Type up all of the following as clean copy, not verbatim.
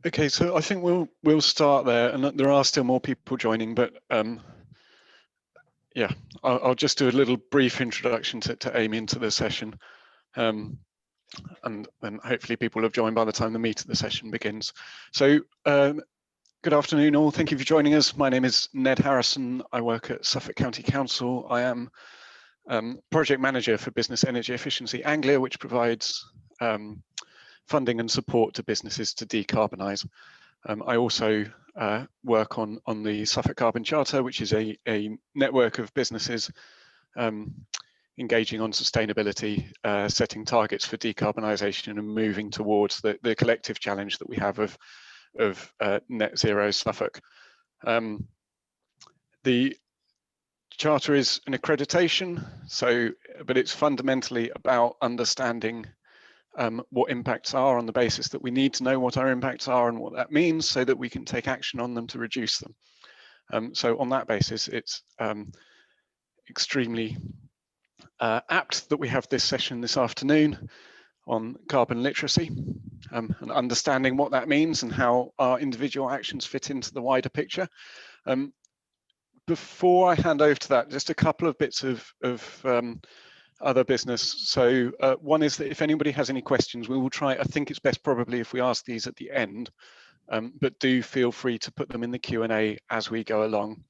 Okay, so I think we'll start there, and there are still more people joining, but yeah, I'll just do a little brief introduction to Amy into the session, and then hopefully people have joined by the time the meat of the session begins. So good afternoon all, thank you for joining us. My name is Ned Harrison. I work at Suffolk County Council. I am project manager for Business Energy Efficiency Anglia, which provides funding and support to businesses to decarbonise. I also work on the Suffolk Carbon Charter, which is a network of businesses engaging on sustainability, setting targets for decarbonisation and moving towards the collective challenge that we have of net zero Suffolk. The Charter is an accreditation, but it's fundamentally about understanding what impacts are on the basis that we need to know what our impacts are and what that means so that we can take action on them to reduce them. So on that basis, it's extremely apt that we have this session this afternoon on carbon literacy and understanding what that means and how our individual actions fit into the wider picture. Before I hand over to that, just a couple of bits of other business. So one is that if anybody has any questions, we will try, I think it's best probably if we ask these at the end, but do feel free to put them in the Q&A as we go along.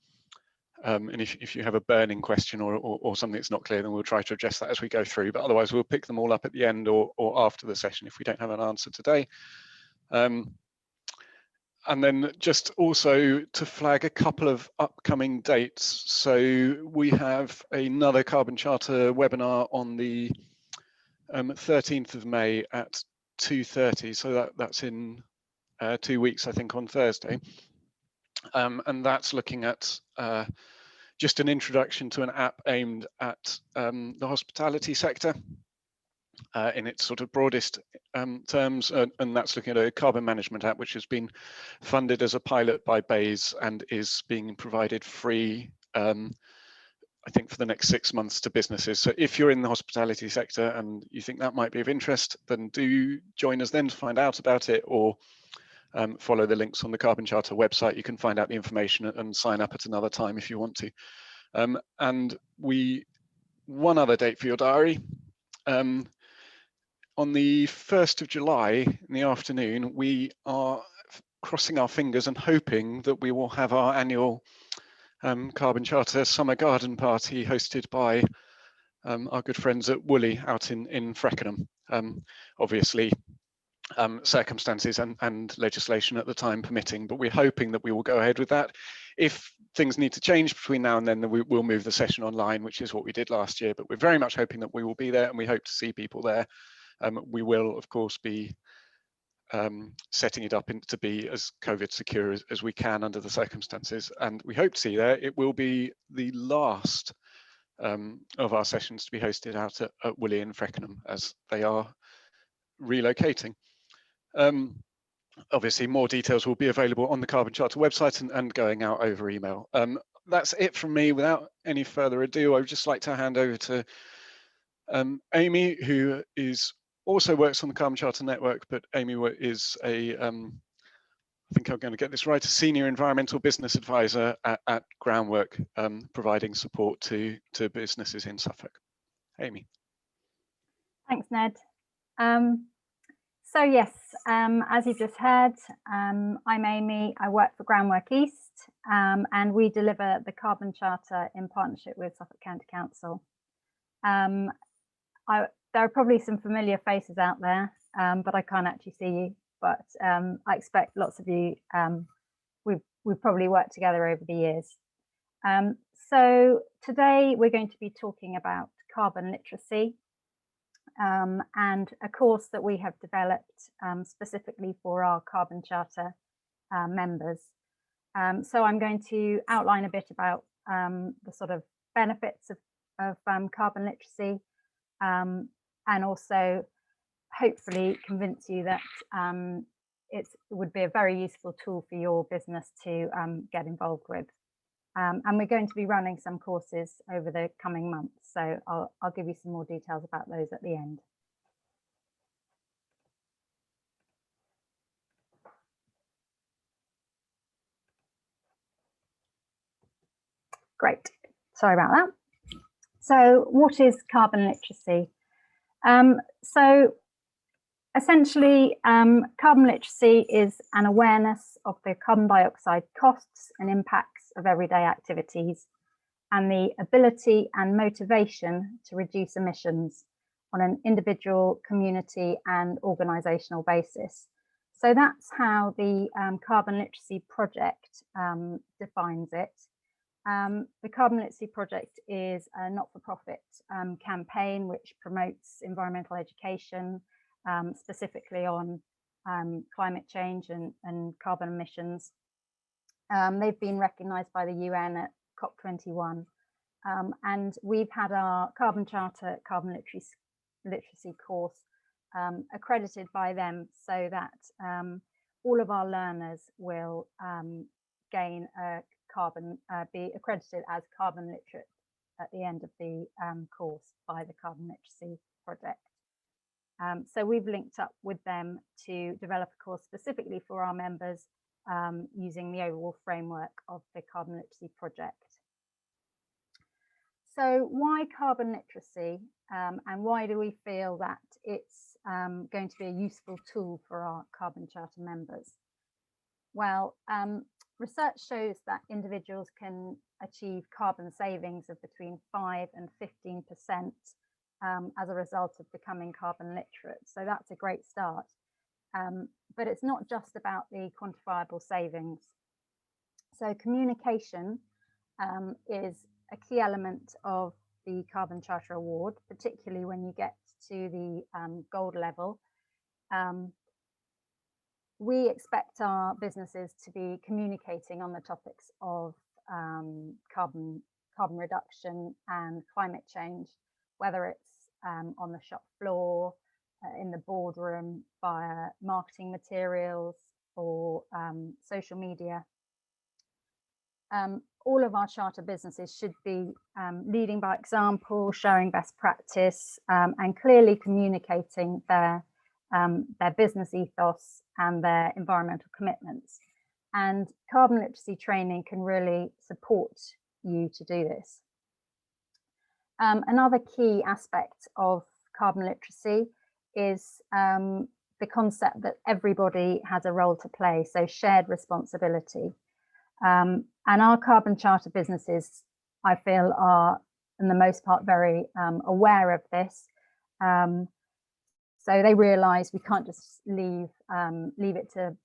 And if you have a burning question or something that's not clear, then we'll try to address that as we go through, but otherwise we'll pick them all up at the end or after the session if we don't have an answer today. And then just also to flag a couple of upcoming dates. So we have another Carbon Charter webinar on the 13th of May at 2:30. So that's in 2 weeks, I think, on Thursday. And that's looking at just an introduction to an app aimed at the hospitality sector. In its sort of broadest terms, and that's looking at a carbon management app which has been funded as a pilot by Bayes and is being provided free, I think, for the next 6 months to businesses. So if you're in the hospitality sector and you think that might be of interest, then do join us then to find out about it, or follow the links on the Carbon Charter website. You can find out the information and sign up at another time if you want to. And one other date for your diary. On the 1st of July in the afternoon, we are crossing our fingers and hoping that we will have our annual Carbon Charter Summer Garden Party hosted by our good friends at Woolly out in Freckenham. Obviously, circumstances and legislation at the time permitting, but we're hoping that we will go ahead with that. If things need to change between now and then we'll move the session online, which is what we did last year, but we're very much hoping that we will be there and we hope to see people there. We will, of course, be setting it up to be as COVID secure as we can under the circumstances. And we hope to see there. It will be the last of our sessions to be hosted out at Woolly in Freckenham, as they are relocating. Obviously, more details will be available on the Carbon Charter website and going out over email. That's it from me. Without any further ado, I would just like to hand over to Amy, who also works on the Carbon Charter Network, but Amy is I think I'm going to get this right, a senior environmental business advisor at Groundwork, providing support to businesses in Suffolk. Amy. Thanks, Ned. So yes, as you've just heard, I'm Amy. I work for Groundwork East, and we deliver the Carbon Charter in partnership with Suffolk County Council. There are probably some familiar faces out there, but I can't actually see you. But I expect lots of you, we've probably worked together over the years. So today we're going to be talking about carbon literacy and a course that we have developed specifically for our Carbon Charter members. So I'm going to outline a bit about the sort of benefits of carbon literacy, and also hopefully convince you that it would be a very useful tool for your business to get involved with. And we're going to be running some courses over the coming months, so I'll give you some more details about those at the end. Great, sorry about that. So what is carbon literacy? So essentially, carbon literacy is an awareness of the carbon dioxide costs and impacts of everyday activities, and the ability and motivation to reduce emissions on an individual, community and organisational basis. So that's how the Carbon Literacy Project defines it. The Carbon Literacy Project is a not-for-profit campaign which promotes environmental education, specifically on climate change and carbon emissions. They've been recognised by the UN at COP'21, and we've had our Carbon Charter Carbon Literacy course accredited by them, so that all of our learners will gain a be accredited as carbon literate at the end of the course by the Carbon Literacy Project. So we've linked up with them to develop a course specifically for our members using the overall framework of the Carbon Literacy Project. So why carbon literacy, and why do we feel that it's going to be a useful tool for our Carbon Charter members? Well, research shows that individuals can achieve carbon savings of between 5 and 15% as a result of becoming carbon literate. So that's a great start. But it's not just about the quantifiable savings. So communication is a key element of the Carbon Charter Award, particularly when you get to the gold level. We expect our businesses to be communicating on the topics of carbon reduction and climate change, whether it's on the shop floor, in the boardroom, via marketing materials or social media. All of our charter businesses should be leading by example, showing best practice, and clearly communicating their business ethos and their environmental commitments. And carbon literacy training can really support you to do this. Another key aspect of carbon literacy is the concept that everybody has a role to play, so shared responsibility. And our Carbon Charter businesses, I feel, are, in the most part, very aware of this. So they realise we can't just leave it to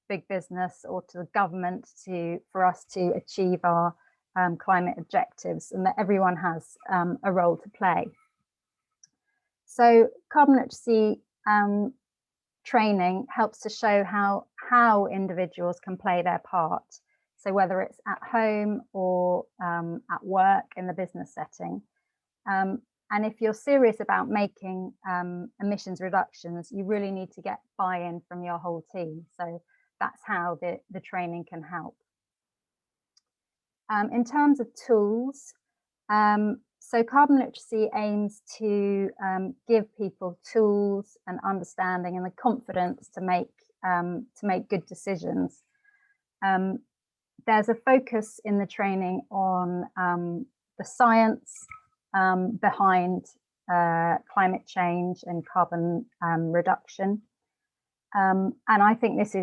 big business or to the government for us to achieve our climate objectives, and that everyone has a role to play. So carbon literacy training helps to show how individuals can play their part. So whether it's at home or at work in the business setting. And if you're serious about making emissions reductions, you really need to get buy-in from your whole team. So that's how the training can help. In terms of tools, so carbon literacy aims to give people tools and understanding and the confidence to make good decisions. There's a focus in the training on the science behind climate change and carbon reduction, and I think this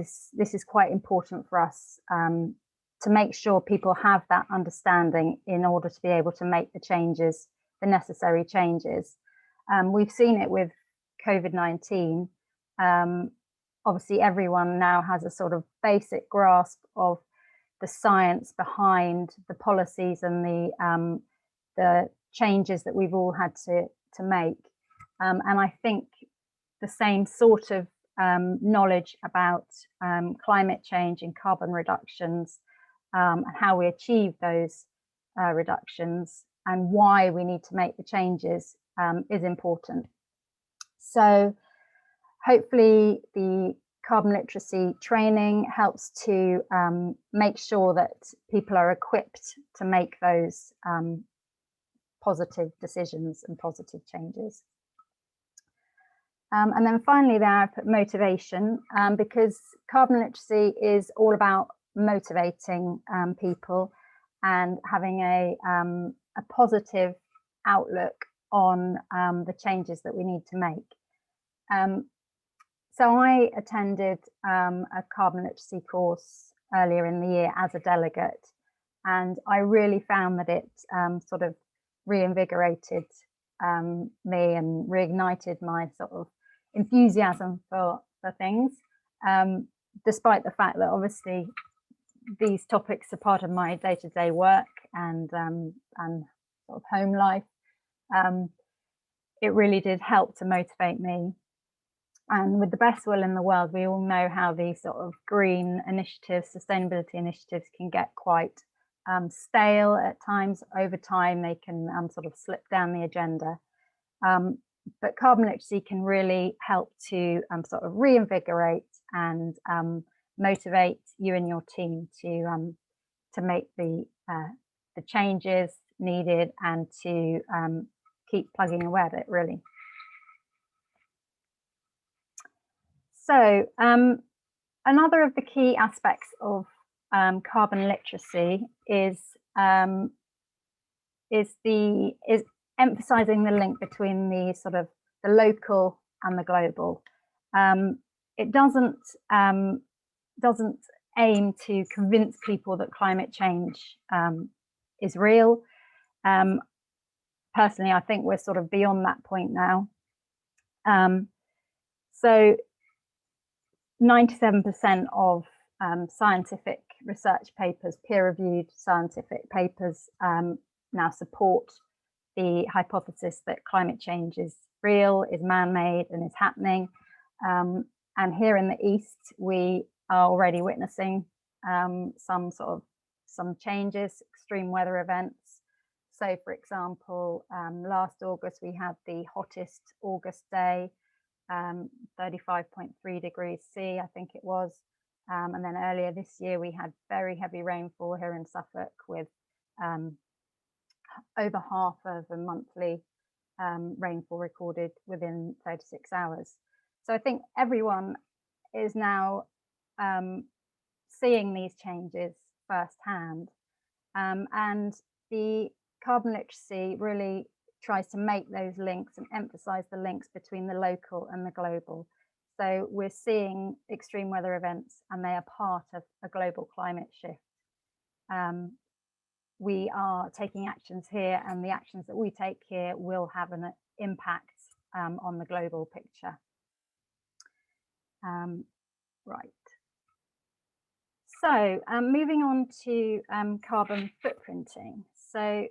is quite important for us to make sure people have that understanding in order to be able to make the necessary changes. We've seen it with COVID-19. Obviously, everyone now has a sort of basic grasp of the science behind the policies and the changes that we've all had to make. And I think the same sort of knowledge about climate change and carbon reductions and how we achieve those reductions and why we need to make the changes is important. So hopefully the carbon literacy training helps to make sure that people are equipped to make those positive decisions and positive changes. And then finally there I put motivation, because carbon literacy is all about motivating people and having a positive outlook on the changes that we need to make. So I attended a carbon literacy course earlier in the year as a delegate, and I really found that it sort of reinvigorated me and reignited my sort of enthusiasm for things, despite the fact that obviously these topics are part of my day-to-day work and sort of home life. It really did help to motivate me. And with the best will in the world, we all know how these sort of green initiatives, sustainability initiatives can get quite stale at times. Over time, they can sort of slip down the agenda. But carbon literacy can really help to sort of reinvigorate and motivate you and your team to make the changes needed and to keep plugging away at it, really. So another of the key aspects of carbon literacy is emphasizing the link between the sort of the local and the global. It doesn't aim to convince people that climate change is real. Personally, I think we're sort of beyond that point now. So 97% of scientific research papers, peer-reviewed scientific papers, now support the hypothesis that climate change is real, is man-made, and is happening. And here in the East, we are already witnessing some changes, extreme weather events. So, for example, last August we had the hottest August day, 35.3 degrees C, I think it was. And then earlier this year we had very heavy rainfall here in Suffolk with over half of a monthly rainfall recorded within 36 hours. So I think everyone is now seeing these changes firsthand, and the carbon literacy really tries to make those links and emphasize the links between the local and the global. So we're seeing extreme weather events and they are part of a global climate shift. We are taking actions here, and the actions that we take here will have an impact on the global picture. Right. So moving on to carbon footprinting. So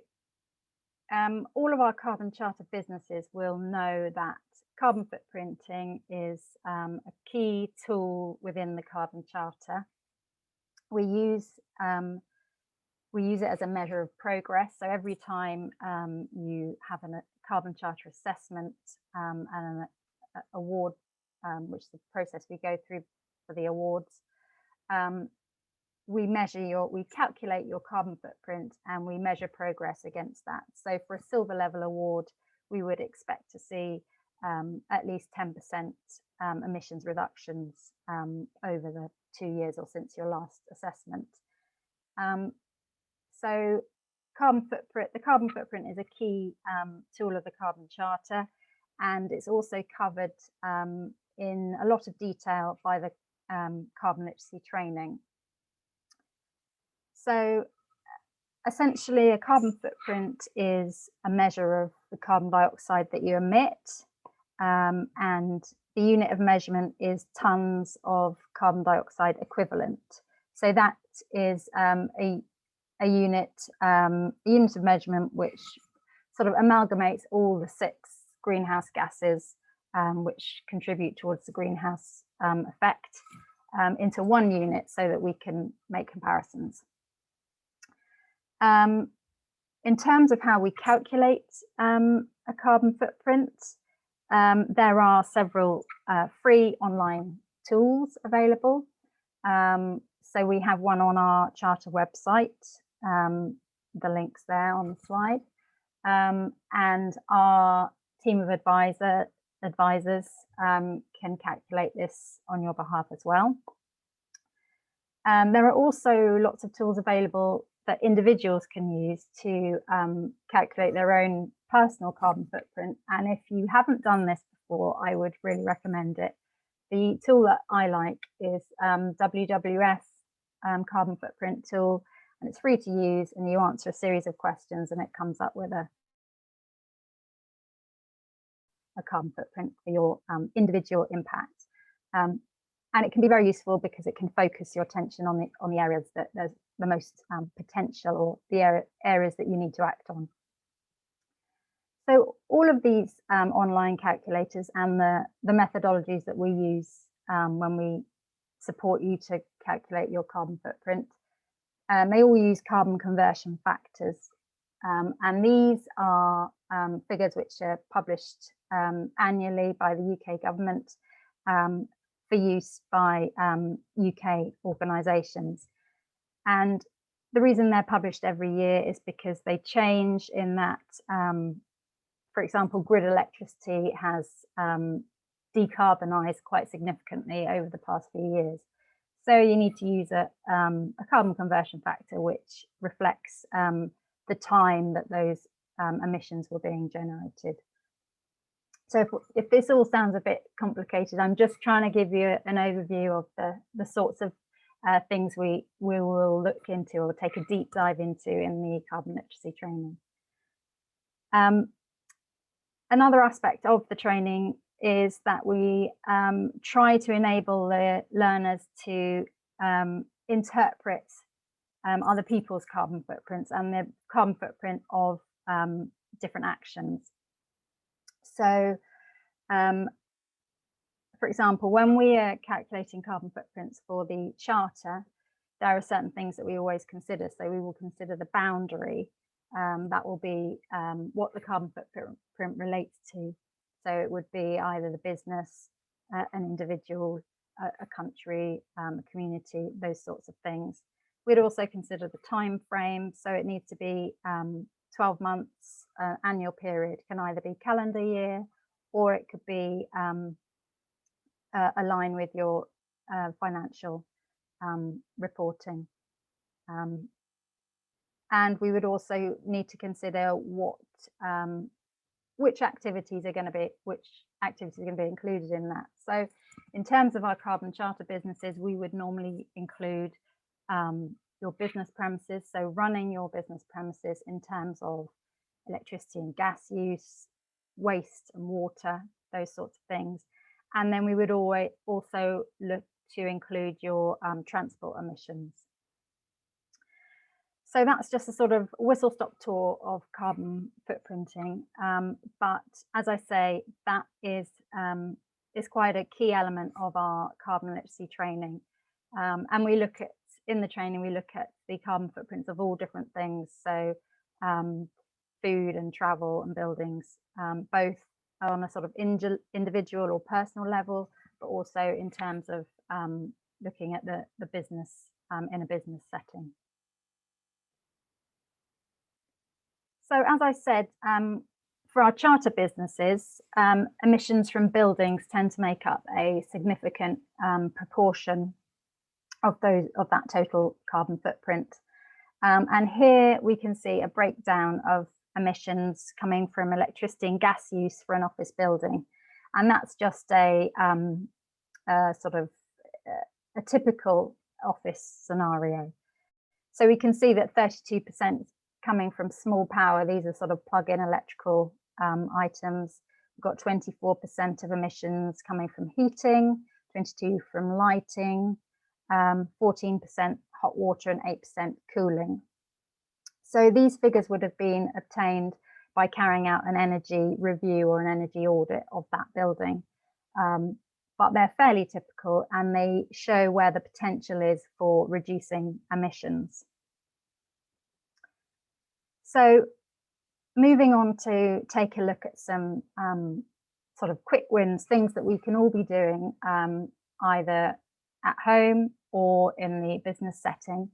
all of our Carbon Charter businesses will know that carbon footprinting is a key tool within the Carbon Charter. We use it as a measure of progress. So every time you have a Carbon Charter assessment and an award, which is the process we go through for the awards, we calculate your carbon footprint and we measure progress against that. So for a silver level award, we would expect to see at least 10% emissions reductions over the 2 years or since your last assessment. So the carbon footprint is a key tool of the Carbon Charter, and it's also covered in a lot of detail by the carbon literacy training. So essentially, a carbon footprint is a measure of the carbon dioxide that you emit, and the unit of measurement is tons of carbon dioxide equivalent. So that is a unit of measurement which sort of amalgamates all the 6 greenhouse gases which contribute towards the greenhouse effect into one unit so that we can make comparisons. In terms of how we calculate a carbon footprint, there are several free online tools available. So we have one on our Charter website, the link's there on the slide, and our team of advisors can calculate this on your behalf as well. There are also lots of tools available that individuals can use to calculate their own personal carbon footprint. And if you haven't done this before, I would really recommend it. The tool that I like is WWF Carbon Footprint Tool, and it's free to use, and you answer a series of questions and it comes up with a carbon footprint for your individual impact. And it can be very useful because it can focus your attention on the areas that there's the most potential, or the areas that you need to act on. So all of these online calculators and the methodologies that we use when we support you to calculate your carbon footprint, they all use carbon conversion factors. And these are figures which are published annually by the UK government for use by UK organisations. And the reason they're published every year is because they change in that, for example, grid electricity has decarbonised quite significantly over the past few years. So you need to use a carbon conversion factor which reflects the time that those emissions were being generated. So if this all sounds a bit complicated, I'm just trying to give you an overview of the sorts of things we will look into or take a deep dive into in the carbon literacy training. Another aspect of the training is that we try to enable the learners to interpret other people's carbon footprints and the carbon footprint of different actions. So, for example, when we are calculating carbon footprints for the charter, there are certain things that we always consider. So we will consider the boundary, that will be what the carbon footprint relates to. So it would be either the business, an individual, a country, a community, those sorts of things. We'd also consider the time frame. So it needs to be 12 months, annual period, can either be calendar year, or it could be align with your financial reporting. And we would also need to consider which activities are going to be included in that. So in terms of our carbon charter businesses, we would normally include your business premises, so running your business premises in terms of electricity and gas use, waste and water, those sorts of things. And then we would always also look to include your transport emissions. So that's just a sort of whistle-stop tour of carbon footprinting. But as I say, that is quite a key element of our carbon literacy training. And we look at, in the training, we look at the carbon footprints of all different things. So food and travel and buildings, both on a sort of individual or personal level, but also in terms of looking at the business in a business setting. So as I said, for our charter businesses, emissions from buildings tend to make up a significant proportion of that total carbon footprint. And here we can see a breakdown of emissions coming from electricity and gas use for an office building. And that's just a sort of a typical office scenario. So we can see that 32% coming from small power. These are sort of plug-in electrical items. We've got 24% of emissions coming from heating, 22% from lighting, 14% hot water and 8% cooling. So these figures would have been obtained by carrying out an energy review or an energy audit of that building. But they're fairly typical and they show where the potential is for reducing emissions. So moving on to take a look at some sort of quick wins, things that we can all be doing either at home or in the business setting.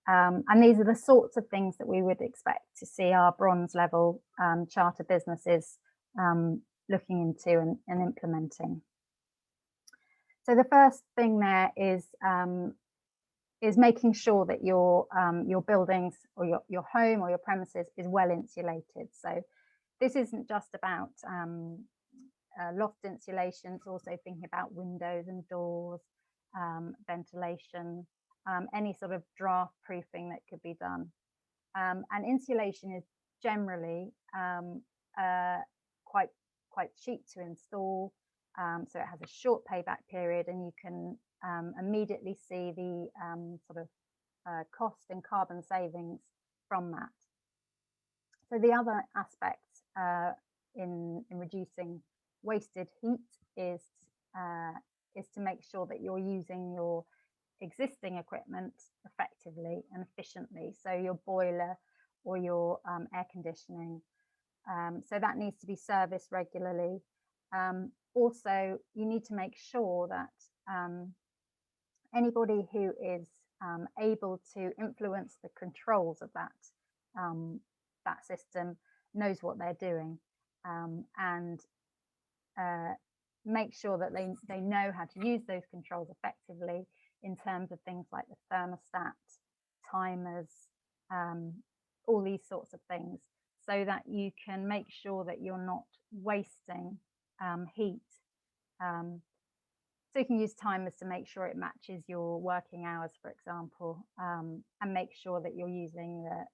And these are the sorts of things that we would expect to see our bronze level charter businesses looking into and implementing. So the first thing there is is making sure that your buildings or your home or your premises is well insulated. So this isn't just about loft insulation, it's also thinking about windows and doors, ventilation, any sort of draft proofing that could be done. And insulation is generally quite cheap to install, so it has a short payback period, and you can immediately see the sort of cost and carbon savings from that. So the other aspect in reducing wasted heat is to make sure that you're using your existing equipment effectively and efficiently. So your boiler or your air conditioning. So that needs to be serviced regularly. Also, you need to make sure that anybody who is able to influence the controls of that system knows what they're doing, and make sure that they know how to use those controls effectively in terms of things like the thermostat, timers, all these sorts of things, so that you can make sure that you're not wasting heat. So you can use timers to make sure it matches your working hours, for example, and make sure that you're using the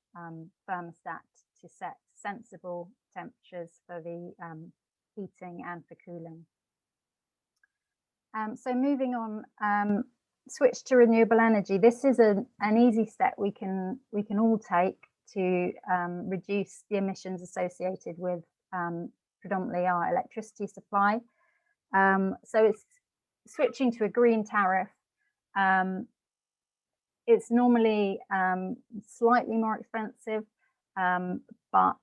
thermostat to set sensible temperatures for the heating and for cooling. So moving on, switch to renewable energy. This is an easy step we can all take to reduce the emissions associated with predominantly our electricity supply. So it's switching to a green tariff. It's normally slightly more expensive, but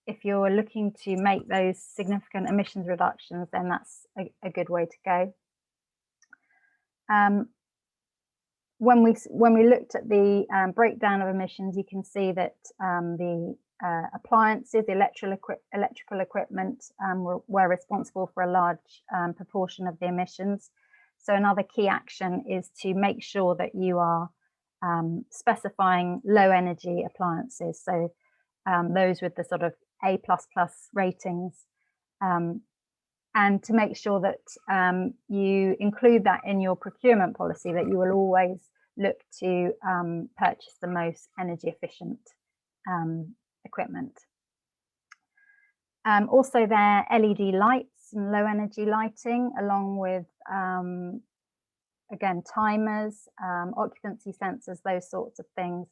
if you're looking to make those significant emissions reductions, then that's a good way to go. When we looked at the breakdown of emissions, you can see that the appliances, the electrical equipment were responsible for a large proportion of the emissions. So another key action is to make sure that you are specifying low energy appliances. So those with the sort of A++ ratings, and to make sure that you include that in your procurement policy, that you will always look to purchase the most energy efficient equipment. Also, there are LED lights and low energy lighting, along with again, timers, occupancy sensors, those sorts of things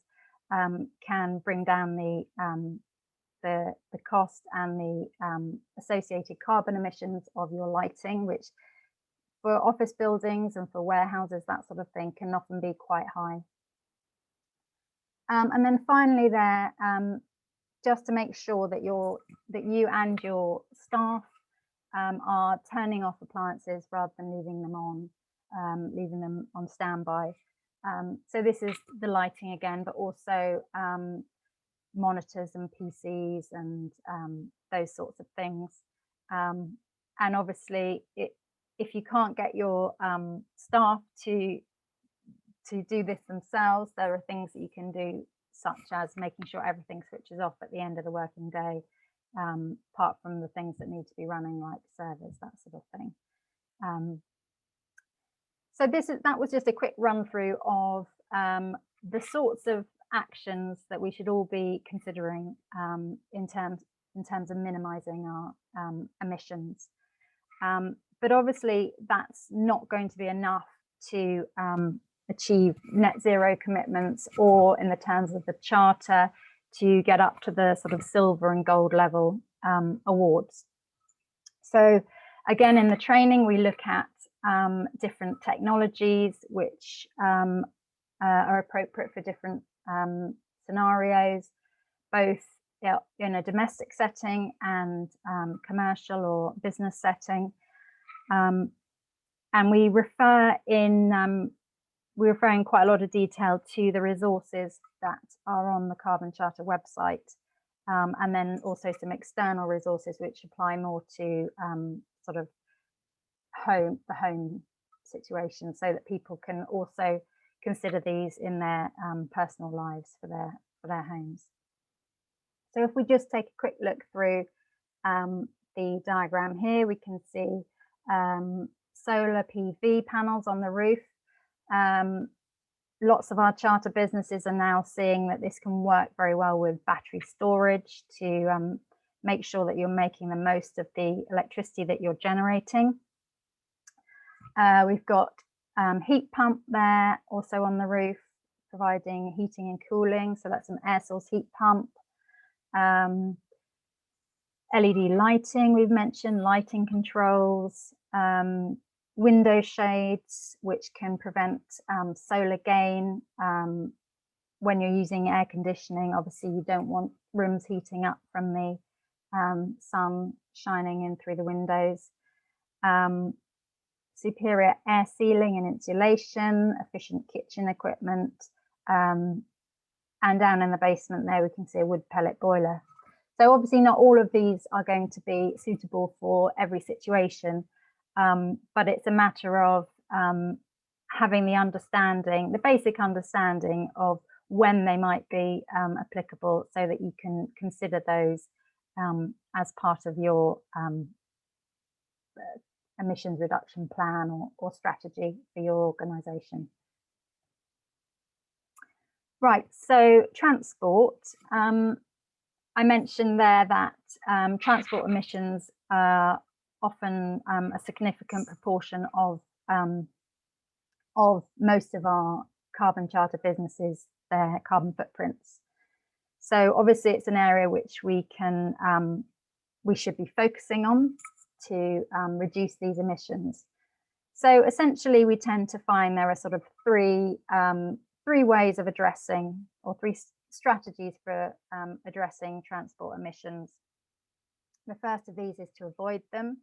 can bring down the cost and the associated carbon emissions of your lighting, which for office buildings and for warehouses, that sort of thing, can often be quite high. And then finally there, just to make sure that you and your staff are turning off appliances rather than leaving them on standby. So this is the lighting again, but also monitors and PCs and those sorts of things. And obviously, if you can't get your staff to do this themselves, there are things that you can do, such as making sure everything switches off at the end of the working day, apart from the things that need to be running, like servers, that sort of thing. So that was just a quick run through of the sorts of actions that we should all be considering in terms of minimizing our emissions. But obviously that's not going to be enough to achieve net zero commitments, or in the terms of the charter, to get up to the sort of silver and gold level awards. So again, in the training, we look at different technologies which are appropriate for different scenarios, both in a domestic setting and commercial or business setting. And we refer in quite a lot of detail to the resources that are on the Carbon Charter website, and then also some external resources which apply more to sort of the home situation, so that people can also consider these in their personal lives for their homes. So if we just take a quick look through the diagram here, we can see solar PV panels on the roof. Lots of our charter businesses are now seeing that this can work very well with battery storage to make sure that you're making the most of the electricity that you're generating. We've got heat pump there also on the roof, providing heating and cooling. So that's an air source heat pump. LED lighting, we've mentioned, lighting controls, window shades, which can prevent solar gain. When you're using air conditioning, obviously you don't want rooms heating up from the sun shining in through the windows. Superior air sealing and insulation, efficient kitchen equipment, and down in the basement there we can see a wood pellet boiler. So obviously not all of these are going to be suitable for every situation, but it's a matter of having the understanding, the basic understanding of when they might be applicable, so that you can consider those as part of your emissions reduction plan or strategy for your organisation. Right, so transport. I mentioned there that transport emissions are often a significant proportion of most of our carbon charter businesses, their carbon footprints. So obviously it's an area which we should be focusing on to reduce these emissions. So essentially we tend to find there are sort of three ways of addressing, or three strategies for addressing transport emissions. The first of these is to avoid them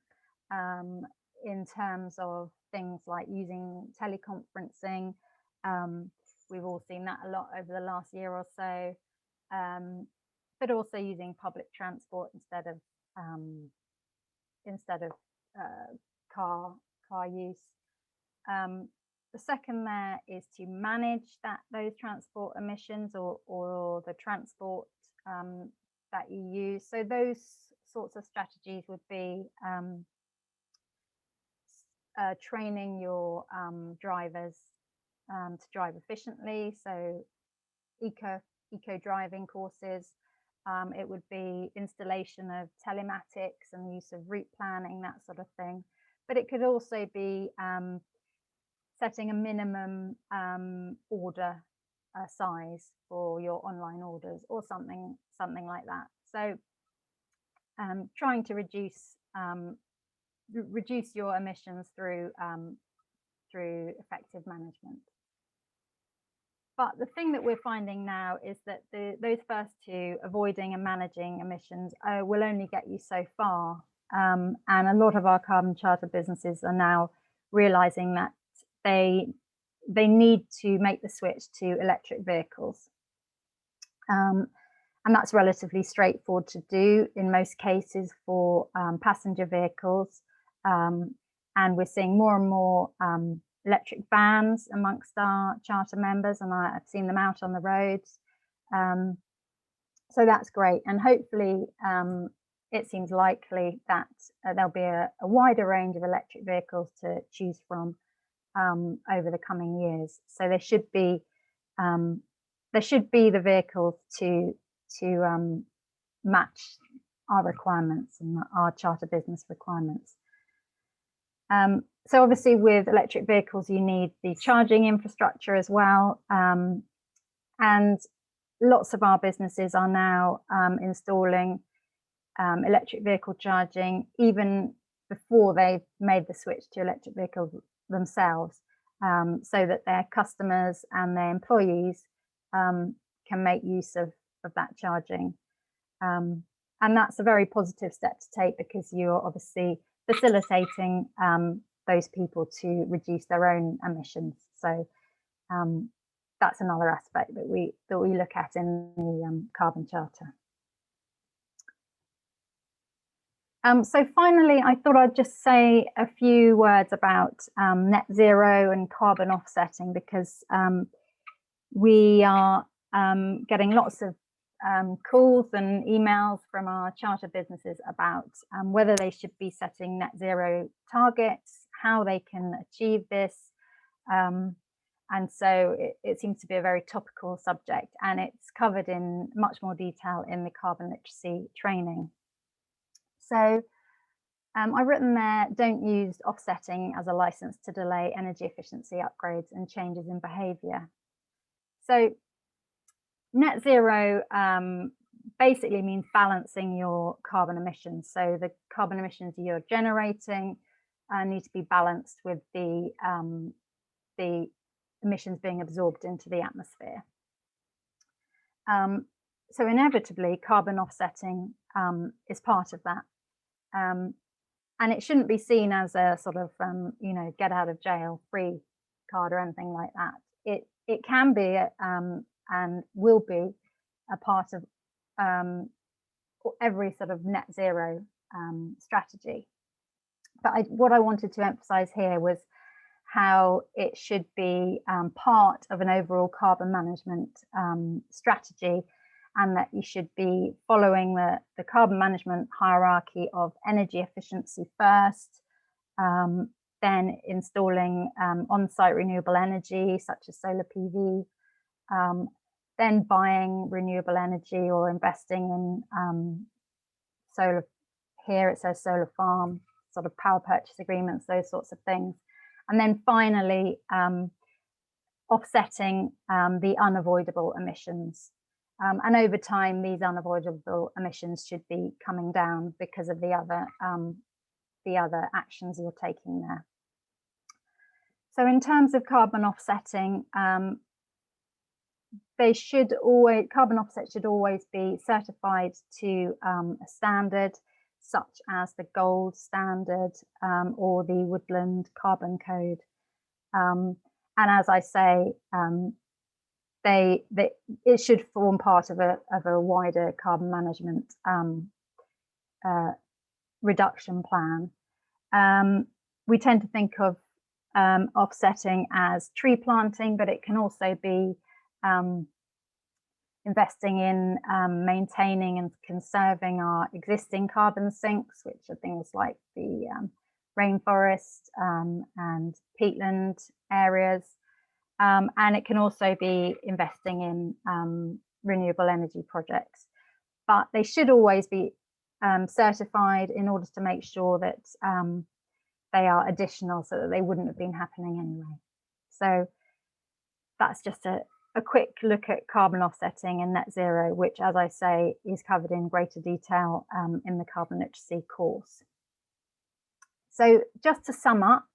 in terms of things like using teleconferencing. We've all seen that a lot over the last year or so, but also using public transport instead of car use. The second there is to manage those transport emissions or the transport that you use. So those sorts of strategies would be training your drivers to drive efficiently, so eco driving courses. It would be installation of telematics and use of route planning, that sort of thing. But it could also be setting a minimum order size for your online orders, or something like that. So trying to reduce your emissions through effective management. But the thing that we're finding now is that those first two, avoiding and managing emissions, will only get you so far. And a lot of our carbon charter businesses are now realizing that they need to make the switch to electric vehicles. And that's relatively straightforward to do in most cases for passenger vehicles. And we're seeing more and more electric vans amongst our charter members, and I've seen them out on the roads. So that's great. And hopefully it seems likely that there'll be a wider range of electric vehicles to choose from over the coming years. So there should be the vehicles to match our requirements and our charter business requirements. So obviously with electric vehicles, you need the charging infrastructure as well. And lots of our businesses are now installing electric vehicle charging even before they've made the switch to electric vehicles themselves, so that their customers and their employees can make use of that charging. And that's a very positive step to take, because you're obviously facilitating those people to reduce their own emissions. So that's another aspect that we look at in the carbon charter. So finally, I thought I'd just say a few words about net zero and carbon offsetting, because we are getting lots of calls and emails from our charter businesses about whether they should be setting net zero targets, how they can achieve this. And so it seems to be a very topical subject, and it's covered in much more detail in the carbon literacy training. So I've written there, don't use offsetting as a license to delay energy efficiency upgrades and changes in behaviour. So net zero basically means balancing your carbon emissions. So the carbon emissions you're generating need to be balanced with the emissions being absorbed into the atmosphere. So inevitably, carbon offsetting is part of that. And it shouldn't be seen as a sort of, you know, get out of jail free card or anything like that. It can be and will be a part of every sort of net zero strategy. But what I wanted to emphasize here was how it should be part of an overall carbon management strategy, and that you should be following the carbon management hierarchy of energy efficiency first, then installing on-site renewable energy such as solar PV, then buying renewable energy or investing in solar. Here it says solar farm, sort of power purchase agreements, those sorts of things. And then finally, offsetting the unavoidable emissions. And over time, these unavoidable emissions should be coming down because of the other actions you're taking there. So in terms of carbon offsetting, carbon offset should always be certified to a standard such as the gold standard or the woodland carbon code. And as I say, it should form part of a wider carbon management reduction plan. We tend to think of offsetting as tree planting, but it can also be investing in maintaining and conserving our existing carbon sinks, which are things like the rainforest and peatland areas. And it can also be investing in renewable energy projects. But they should always be certified in order to make sure that they are additional, so that they wouldn't have been happening anyway. So that's just a quick look at carbon offsetting and net zero, which, as I say, is covered in greater detail in the carbon literacy course. So just to sum up,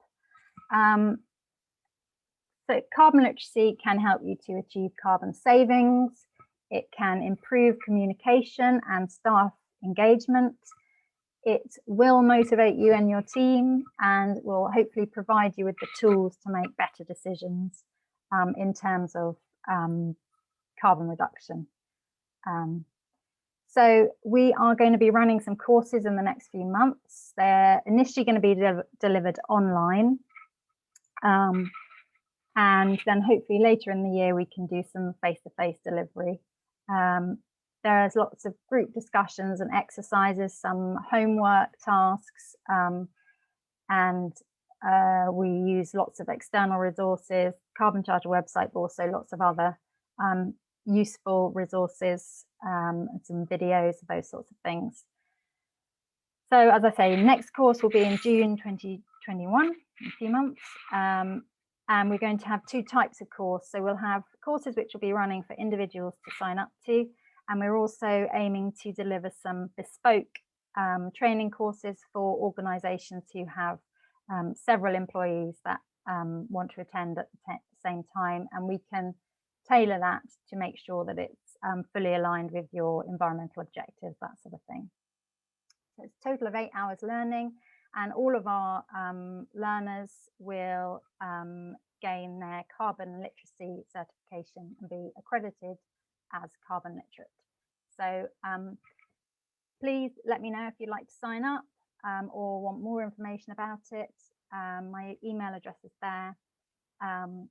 so carbon literacy can help you to achieve carbon savings. It can improve communication and staff engagement. It will motivate you and your team, and will hopefully provide you with the tools to make better decisions in terms of carbon reduction. So we are going to be running some courses in the next few months. They're initially going to be delivered online. And then hopefully later in the year, we can do some face-to-face delivery. There's lots of group discussions and exercises, some homework tasks, and we use lots of external resources, Carbon Charter website, but also lots of other useful resources and some videos, those sorts of things. So as I say, next course will be in June 2021, in a few months. And we're going to have two types of course. So we'll have courses which will be running for individuals to sign up to. And we're also aiming to deliver some bespoke training courses for organisations who have several employees that want to attend at the same time. And we can tailor that to make sure that it's fully aligned with your environmental objectives, that sort of thing. So it's a total of 8 hours learning. And all of our learners will gain their carbon literacy certification and be accredited as carbon literate. So please let me know if you'd like to sign up. or want more information about it, my email address is there, and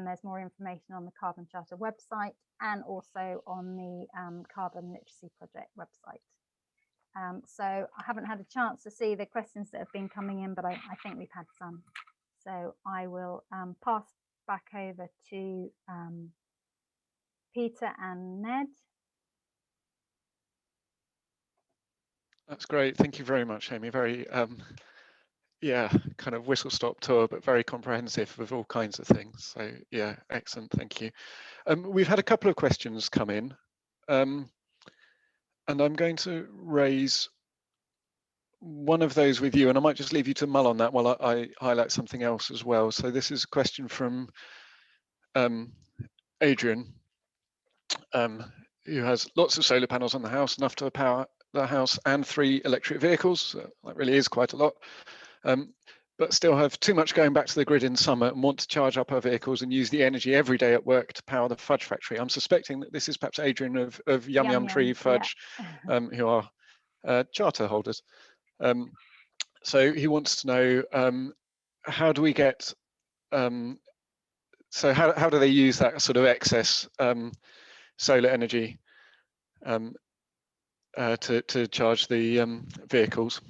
there's more information on the Carbon Charter website and also on the Carbon Literacy Project website. So I haven't had a chance to see the questions that have been coming in, but I think we've had some. So I will pass back over to Peter and Ned. That's great. Thank you very much, Amy. Very, yeah, kind of whistle-stop tour, but very comprehensive with all kinds of things. So yeah, excellent. Thank you. We've had a couple of questions come in, and I'm going to raise one of those with you, and I might just leave you to mull on that while I highlight something else as well. So this is a question from Adrian, who has lots of solar panels on the house, enough to power the house and 3 electric vehicles. That really is quite a lot, but still have too much going back to the grid in summer and want to charge up our vehicles and use the energy every day at work to power the fudge factory. I'm suspecting that this is perhaps Adrian of Yum Yum Tree Fudge, yeah. Who are charter holders. So he wants to know, how do we get, so how do they use that sort of excess solar energy to charge the vehicles?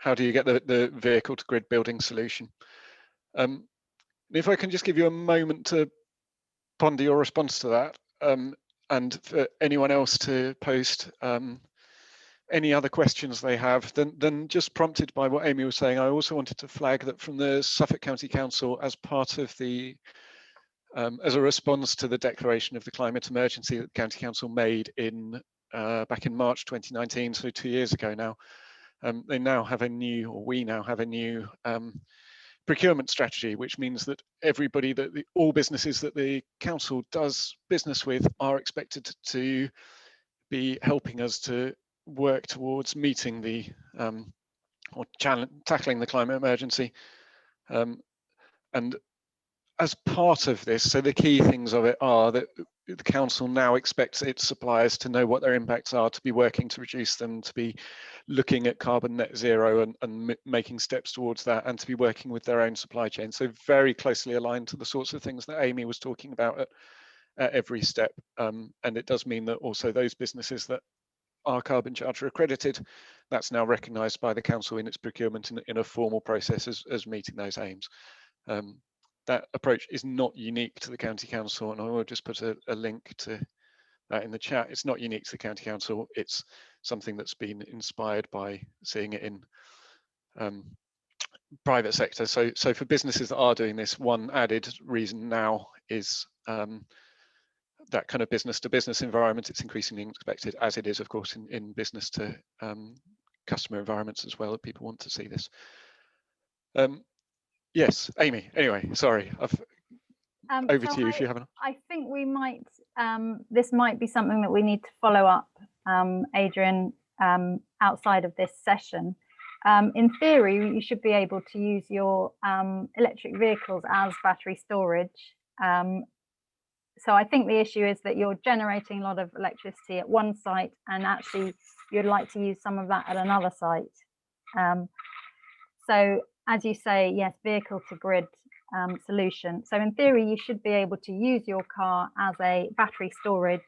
How do you get the vehicle to grid building solution? If I can just give you a moment to ponder your response to that, and for anyone else to post any other questions they have, then just prompted by what Amy was saying, I also wanted to flag that from the Suffolk County Council, as part of the as a response to the declaration of the climate emergency that the County Council made in back in March 2019, so 2 years ago now, they now have a new, or we now have a new procurement strategy, which means that everybody, all businesses that the council does business with are expected to be helping us to work towards meeting the or tackling the climate emergency. And as part of this, so the key things of it are that the council now expects its suppliers to know what their impacts are, to be working to reduce them, to be looking at carbon net zero and making steps towards that, and to be working with their own supply chain. So very closely aligned to the sorts of things that Amy was talking about at every step. And it does mean that also those businesses that are Carbon Charter accredited, that's now recognised by the council in its procurement in a formal process as meeting those aims. That approach is not unique to the County Council, and I will just put a link to that in the chat. It's not unique to the County Council. It's something that's been inspired by seeing it in private sector. So for businesses that are doing this, one added reason now is that kind of business to business environment. It's increasingly expected, as it is, of course, in business to customer environments as well, that people want to see this. Yes, Amy, anyway, sorry, over to you if you haven't. I think we might, this might be something that we need to follow up, Adrian, outside of this session. In theory, you should be able to use your electric vehicles as battery storage. So I think the issue is that you're generating a lot of electricity at one site, and actually you'd like to use some of that at another site. So as you say, yes, vehicle to grid solution. So in theory, you should be able to use your car as a battery storage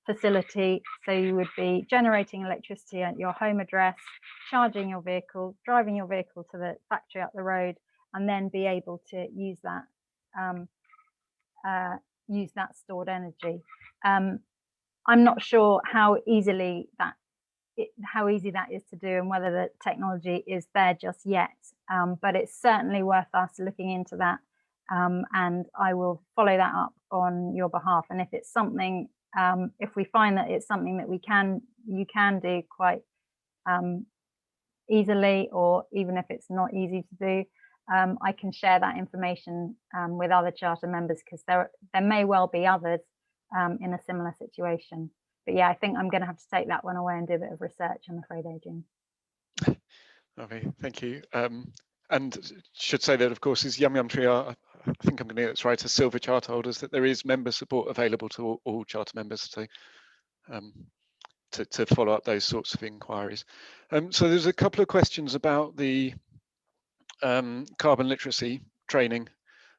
facility. So you would be generating electricity at your home address, charging your vehicle, driving your vehicle to the factory up the road, and then be able to use that stored energy. I'm not sure how easy that is to do and whether the technology is there just yet, but it's certainly worth us looking into that, and I will follow that up on your behalf. And if it's something, if we find that it's something that you can do quite easily, or even if it's not easy to do, I can share that information with other charter members, because there may well be others in a similar situation. But yeah, I think I'm going to have to take that one away and do a bit of research, I'm afraid, Adrian. Okay, thank you. And should say that, of course, as Yum Yum Tree are, I think I'm going to get this right, as silver charter holders, that there is member support available to all charter members. So to follow up those sorts of inquiries. So there's a couple of questions about the carbon literacy training,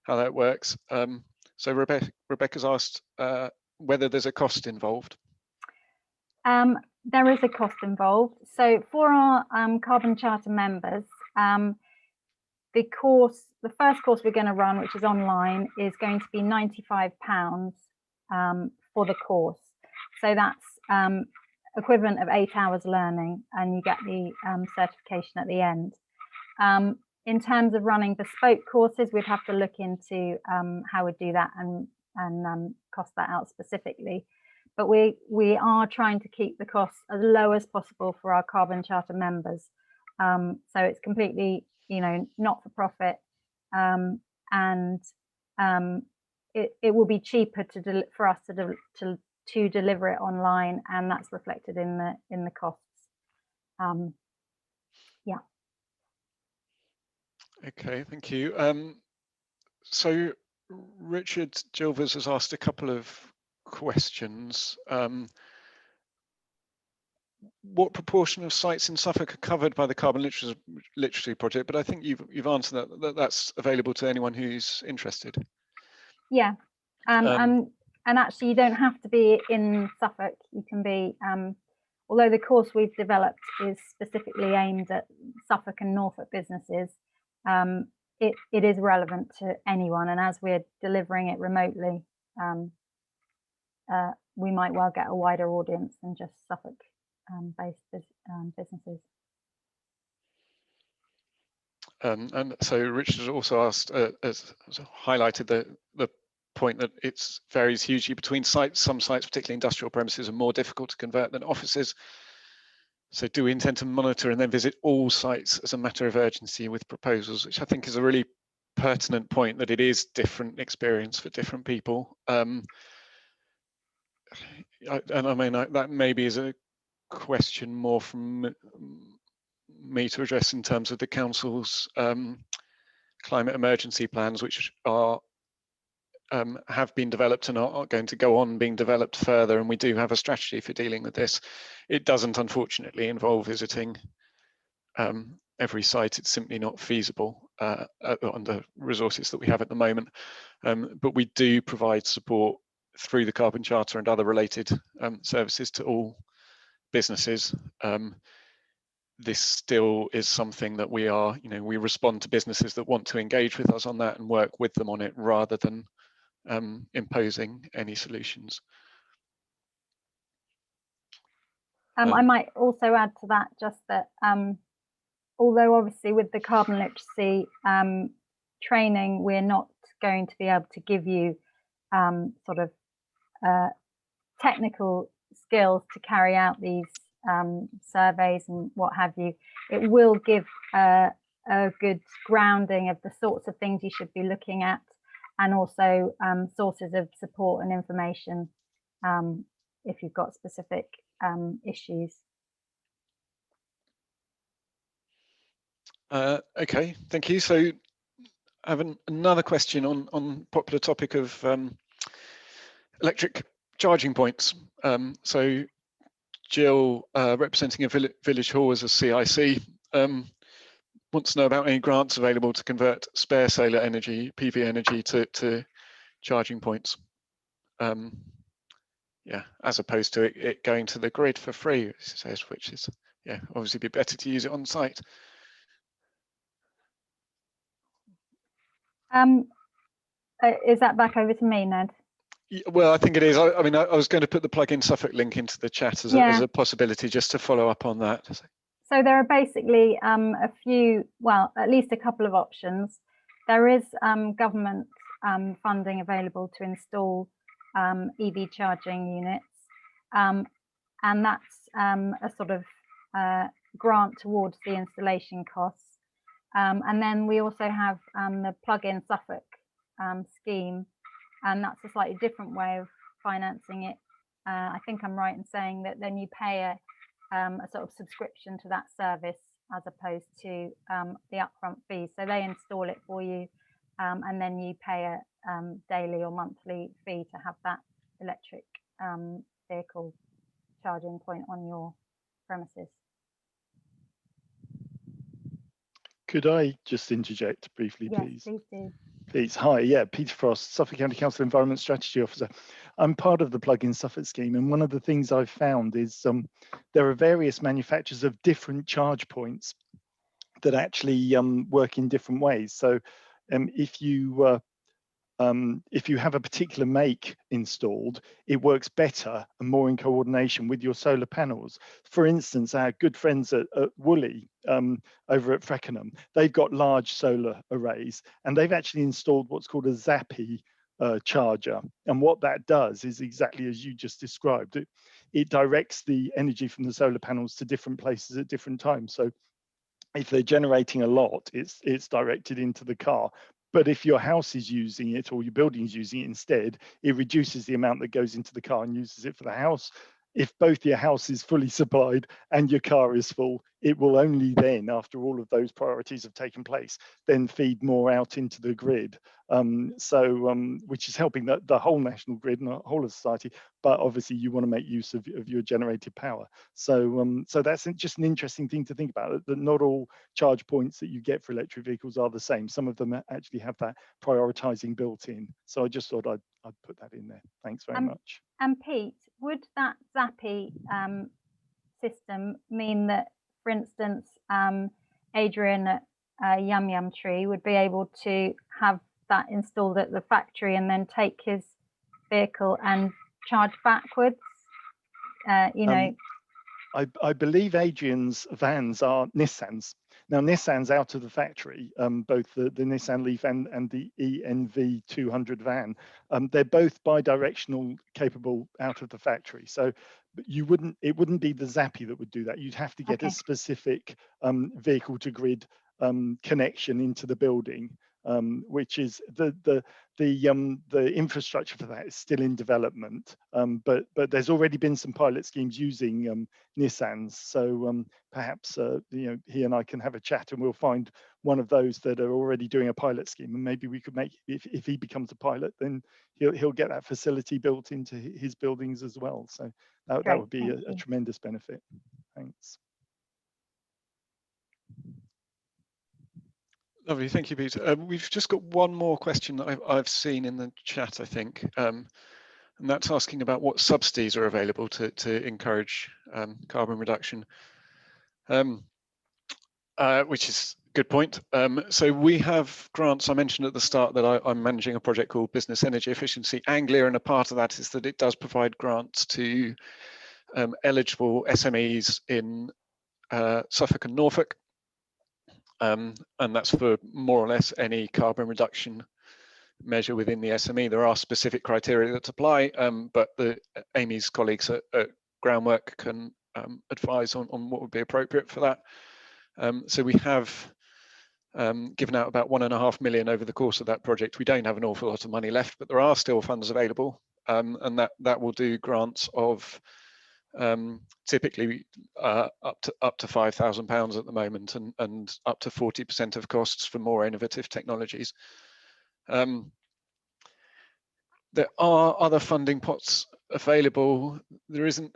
how that works. So Rebecca's asked whether there's a cost involved. There is a cost involved. So for our Carbon Charter members, the first course we're going to run, which is online, is going to be £95 for the course. So that's equivalent of 8 hours learning, and you get the certification at the end. In terms of running bespoke courses, we'd have to look into how we do that and cost that out specifically. But we are trying to keep the costs as low as possible for our Carbon Charter members. So it's completely, not for profit, and it will be cheaper for us to deliver it online, and that's reflected in the costs. Yeah. Okay, thank you. So Richard Gilvers has asked a couple of questions. What proportion of sites in Suffolk are covered by the Carbon Literacy project? But I think you've answered that's available to anyone who's interested. Yeah, and actually you don't have to be in Suffolk. You can be, although the course we've developed is specifically aimed at Suffolk and Norfolk businesses, it is relevant to anyone. And as we're delivering it remotely, we might well get a wider audience than just Suffolk based businesses. And so Richard also asked, has highlighted the point that it varies hugely between sites. Some sites, particularly industrial premises, are more difficult to convert than offices. So do we intend to monitor and then visit all sites as a matter of urgency with proposals, which I think is a really pertinent point, that it is different experience for different people. And I mean, that maybe is a question more from me to address in terms of the council's climate emergency plans, which are have been developed and are going to go on being developed further, and we do have a strategy for dealing with this. It doesn't unfortunately involve visiting every site. It's simply not feasible on the resources that we have at the moment, but we do provide support through the Carbon Charter and other related services to all businesses. This still is something that we are, we respond to businesses that want to engage with us on that and work with them on it, rather than imposing any solutions. I might also add to that just that although obviously with the carbon literacy training, we're not going to be able to give you sort of technical skills to carry out these surveys and what have you, it will give a good grounding of the sorts of things you should be looking at, and also sources of support and information if you've got specific issues. Okay, thank you. So I have another question on popular topic of electric charging points. So Jill, representing a village hall as a CIC, wants to know about any grants available to convert spare solar energy, PV energy, to charging points. Yeah, as opposed to it going to the grid for free, it says, which is, yeah, obviously be better to use it on site. Is that back over to me, Ned? Well, I think it is. I mean, I was going to put the plug-in Suffolk link into the chat as a possibility, just to follow up on that. So there are basically a few, well, at least a couple of options. There is government funding available to install EV charging units, and that's a sort of grant towards the installation costs. And then we also have the plug-in Suffolk scheme, and that's a slightly different way of financing it. I think I'm right in saying that then you pay a sort of subscription to that service as opposed to the upfront fee. So they install it for you, and then you pay a daily or monthly fee to have that electric vehicle charging point on your premises. Could I just interject briefly, Yes, please? please do. Please. Hi, yeah, Peter Frost, Suffolk County Council Environment Strategy Officer. I'm part of the Plug-in Suffolk scheme, and one of the things I've found is there are various manufacturers of different charge points that actually work in different ways. So if you have a particular make installed, it works better and more in coordination with your solar panels. For instance, our good friends at Woolly over at Freckenham, they've got large solar arrays, and they've actually installed what's called a Zappi charger. And what that does is exactly as you just described. It directs the energy from the solar panels to different places at different times. So if they're generating a lot, it's directed into the car. But if your house is using it or your building is using it instead, it reduces the amount that goes into the car and uses it for the house. If both your house is fully supplied and your car is full, it will only then, after all of those priorities have taken place, then feed more out into the grid. Which is helping the whole national grid and the whole of society. But obviously, you want to make use of your generated power. So that's just an interesting thing to think about. That not all charge points that you get for electric vehicles are the same. Some of them actually have that prioritizing built in. So I just thought I'd put that in there. Thanks very much. And Pete, would that Zappi system mean that, for instance, Adrian at Yum Yum Tree would be able to have that installed at the factory and then take his vehicle and charge backwards? I believe Adrian's vans are Nissans. Now, Nissan's out of the factory, both the Nissan Leaf and the ENV 200 van. They're both bi-directional capable out of the factory. So it wouldn't be the Zappi that would do that. You'd have to get a specific vehicle to grid connection into the building, which is the infrastructure for that is still in development. But there's already been some pilot schemes using Nissans. So perhaps he and I can have a chat, and we'll find one of those that are already doing a pilot scheme, and maybe we could make, if he becomes a pilot, then he'll get that facility built into his buildings as well. So that would be a tremendous benefit. Thanks. Lovely, thank you, Peter. We've just got one more question that I've seen in the chat, I think, and that's asking about what subsidies are available to encourage carbon reduction, which is a good point. So we have grants. I mentioned at the start that I'm managing a project called Business Energy Efficiency Anglia, and a part of that is that it does provide grants to eligible SMEs in Suffolk and Norfolk. And that's for more or less any carbon reduction measure within the SME. There are specific criteria that apply, but Amy's colleagues at Groundwork can advise on what would be appropriate for that. So we have given out about £1.5 million over the course of that project. We don't have an awful lot of money left, but there are still funds available, and that will do grants of typically up to £5,000 at the moment, and up to 40% of costs for more innovative technologies. There are other funding pots available. There isn't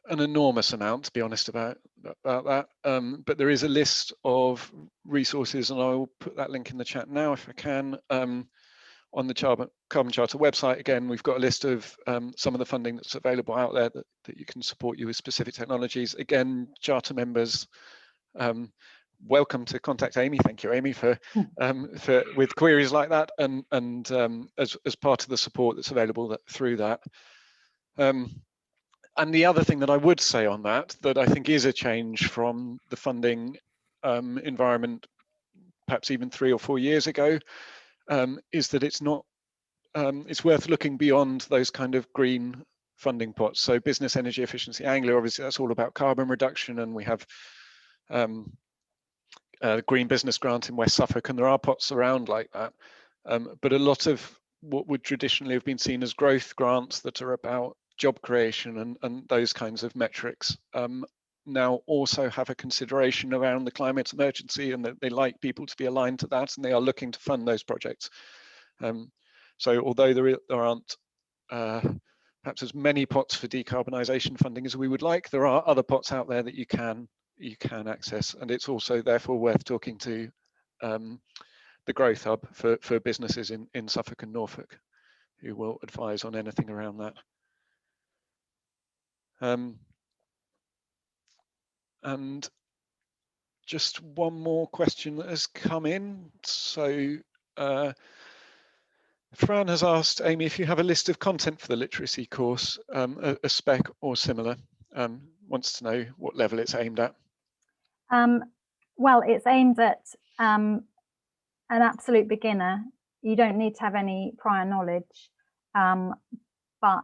an enormous amount, to be honest, about that, but there is a list of resources, and I will put that link in the chat now if I can. On the Carbon Charter website, again, we've got a list of some of the funding that's available out there that you can support you with specific technologies. Again, Charter members, welcome to contact Amy. Thank you, Amy, for with queries like that, and as part of the support that's available through that. And the other thing that I would say on that I think is a change from the funding environment, perhaps even 3 or 4 years ago, is that it's worth looking beyond those kind of green funding pots. So Business Energy Efficiency Anglia, obviously that's all about carbon reduction, and we have Green Business Grant in West Suffolk, and there are pots around like that. But a lot of what would traditionally have been seen as growth grants that are about job creation and those kinds of metrics now also have a consideration around the climate emergency, and that they like people to be aligned to that, and they are looking to fund those projects. So although there aren't perhaps as many pots for decarbonisation funding as we would like. There are other pots out there that you can access, and it's also therefore worth talking to the Growth Hub for businesses in Suffolk and Norfolk, who will advise on anything around that. And just one more question that has come in. So Fran has asked, Amy, if you have a list of content for the literacy course, a spec or similar, wants to know what level it's aimed at. Well, it's aimed at an absolute beginner. You don't need to have any prior knowledge, but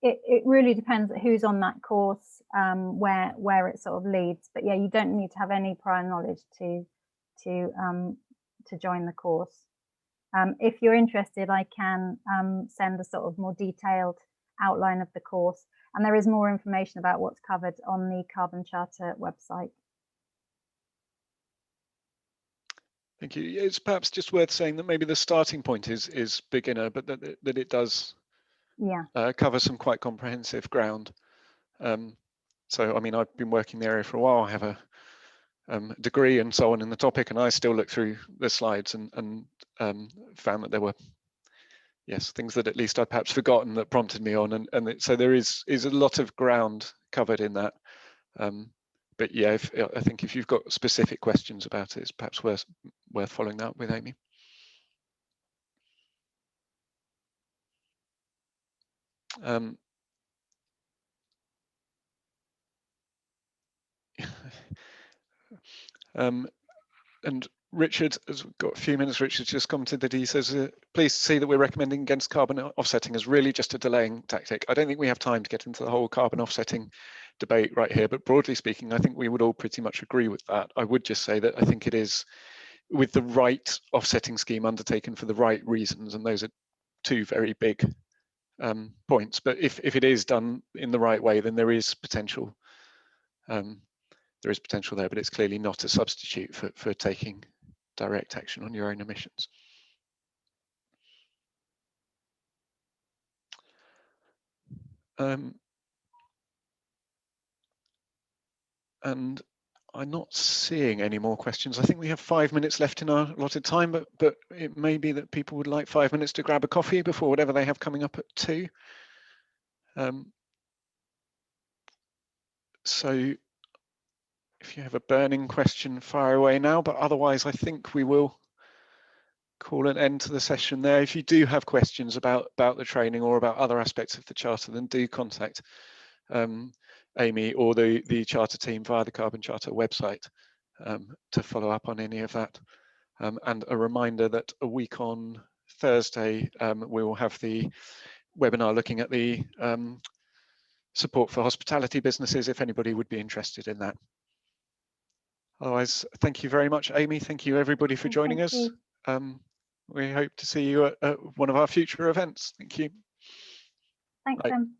it really depends on who's on that course, where it sort of leads. But yeah, you don't need to have any prior knowledge to join the course. If you're interested, I can send a sort of more detailed outline of the course, and there is more information about what's covered on the Carbon Charter website. Thank you. It's perhaps just worth saying that maybe the starting point is beginner, but that it does cover some quite comprehensive ground. So, I mean, I've been working the area for a while. I have a degree and so on in the topic, and I still look through the slides and found that there were, yes, things that at least I'd perhaps forgotten that prompted me on, and so there is a lot of ground covered in that. But yeah, I think if you've got specific questions about it, it's perhaps worth following that up with Amy. And Richard, as we've got a few minutes, Richard just commented that he says, pleased to see that we're recommending against carbon offsetting as really just a delaying tactic. I don't think we have time to get into the whole carbon offsetting debate right here, but broadly speaking, I think we would all pretty much agree with that. I would just say that I think it is with the right offsetting scheme undertaken for the right reasons, and those are two very big points. But if it is done in the right way, then there is potential. There is potential there, but it's clearly not a substitute for taking direct action on your own emissions. And I'm not seeing any more questions. I think we have 5 minutes left in our allotted time, but it may be that people would like 5 minutes to grab a coffee before whatever they have coming up at 2. So if you have a burning question, fire away now, but otherwise I think we will call an end to the session there. If you do have questions about the training or about other aspects of the charter, then do contact Amy or the charter team via the Carbon Charter website to follow up on any of that. And a reminder that a week on Thursday, we will have the webinar looking at the support for hospitality businesses, if anybody would be interested in that. Otherwise, thank you very much, Amy. Thank you, everybody, for joining us. We hope to see you at one of our future events. Thank you. Thanks, Tim.